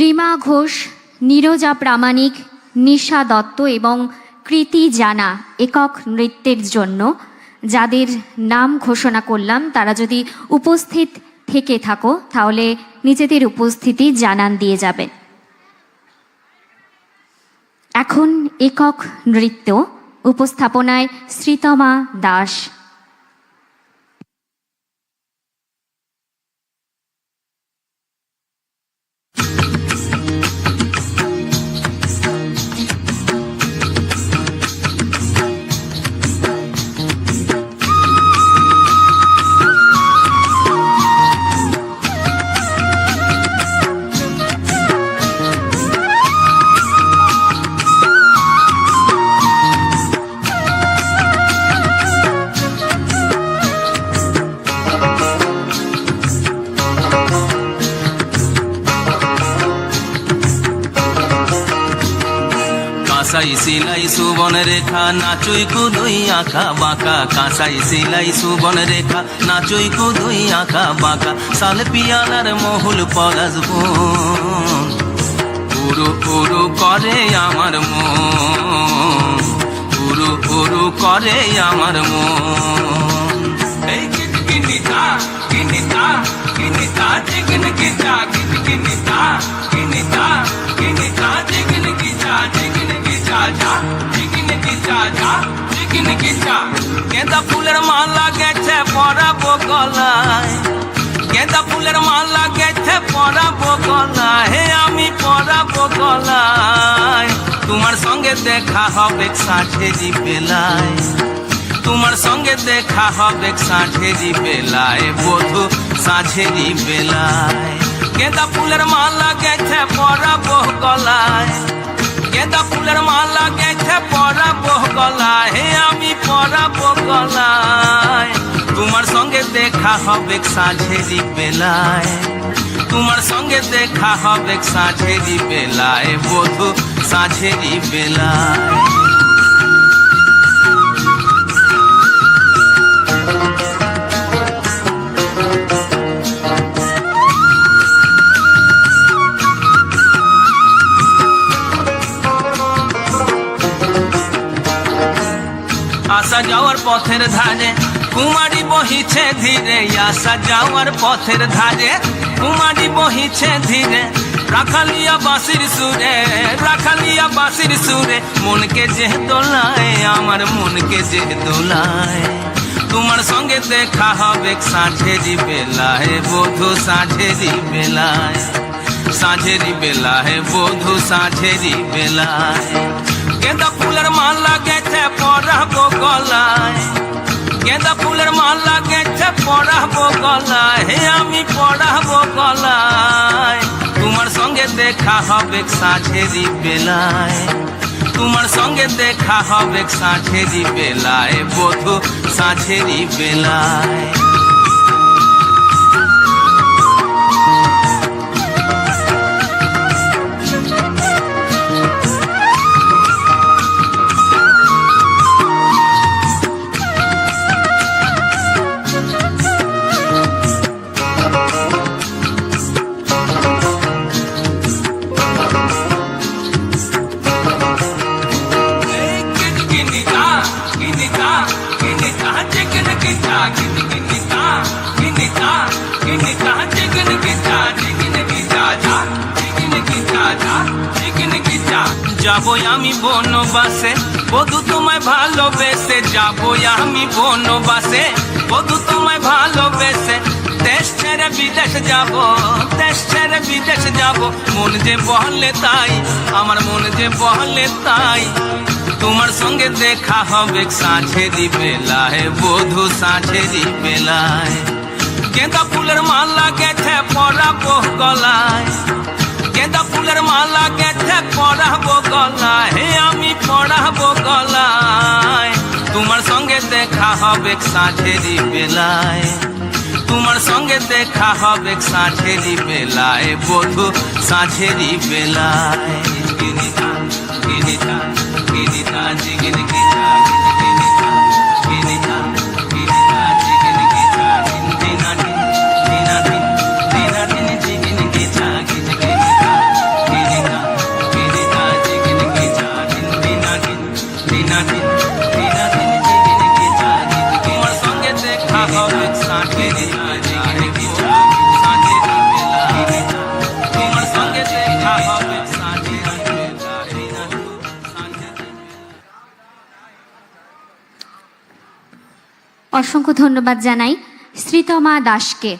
রিমা ঘোষ, নীরজা প্রামাণিক, নিশা দত্ত এবং কৃতি জানা একক নৃত্যের জন্য যাদের নাম ঘোষণা করলাম তারা যদি উপস্থিত থেকে থাকো তাহলে নিজেদের উপস্থিতি জানান দিয়ে যাবেন। এখন একক নৃত্য উপস্থাপনায় শ্রীতমা দাস। কাঁসাই সিলাই সুবন রেখা নাচুই কুদুই আঁকা বাঁকা, কাঁসাই সিলাই সুবন রেখা নাচুই কুদুই আঁকা বাঁকা, সাল পিয়ালার মহুল পলাশ বন উরু উরু করে আমার মন, উরু উরু করে আমার মন। এই কিনিতা কিনিতা কিনিতা জিগন কিতা কিনিতা কিনিতা কিনিতা জিগন কিতা জিগন গেঁদা ফুলের মালা গেছে পরাবো গলায়, গেঁদা ফুলের মালা গেছে পরাবো গলায়, হে আমি পরাবো গলায়। তোমার সঙ্গে দেখা হবে সাঁঝেরি বেলায়, তোমার সঙ্গে দেখা হবে সাঁঝেরি বেলায়, বধূ সাঁঝেরি বেলায়। গেঁদা ফুলের মালা গেছে পরাবো গলায়, গেঁদা ফুলের মালা গেছে পরাবো গলায়, হে আমি পরাবো গলায়। তোমার সঙ্গে দেখা হবে সাঁঝেরি বেলায়, তোমার সঙ্গে দেখা হবে সাঁঝেরি বেলায়, বধূ সাঁঝেরি বেলায়। আসা যাওয়ার পথের ধারে কুমারী বহিছে ধীরে, আসা যাওয়ার পথের ধারে কুমারী বহিছে ধীরে, রাখালিয়া বাঁশির সুরে, রাখালিয়া বাঁশির সুরে, মনকে যে দোলায় আমার মনকে যে দোলায়। তোমার সঙ্গে দেখা হবে সাঁঝেরি বেলায়, বধূ সাঁঝেরি বেলায়, সাঁঝেরি বেলায়, বধূ সাঁঝেরি বেলায়। গেঁদা ফুলের মালা গেছে পরাবো গলায়, গেঁদা ফুলের মালা গেছে পরাবো গলায়, হে আমি পরাবো গলায়। তোমার সঙ্গে দেখা হবে সাঁঝেরি বেলায়, তোমার সঙ্গে দেখা হবে সাঁঝেরি বেলায়, বধূ সাঁঝেরি বেলায়। যাবো আমি বনবাসে বধূ তোমায় ভালোবেসে, যাবো আমি বনবাসে বধূ তোমায় ভালোবেসে, দেশ ছেড়ে বিদেশ যাবো, দেশ ছেড়ে বিদেশ যাবো, মন যে বলে তাই আমার মন যে বলে তাই। তোমার সঙ্গে দেখা হবে সাঁঝেরি বেলায়, বধূ সাঁঝেরি বেলায়। গেঁদা ফুলের মালা গেছে পরাবো গলায়, গেঁদা ফুলের মালা গেছে পরাবো গলায়, হে আমি পরাবো গলায়। তোমার সঙ্গে দেখা হবে সাঁঝেরি বেলায়, তোমার সঙ্গে দেখা হবে সাঁঝেরি বেলায়, বধূ সাঁঝেরি বেলায়। কিনিতা কিনিতা কিনিতা জিগিন কিতা কিনিতা কিনিতা কিনিতা জিগিন কিতা কিনিতা কিনিতা কিনিতা জিগিন কিতা কিনিতা অসংখ্য ধন্যবাদ জানাই শ্রীতমা দাসকে।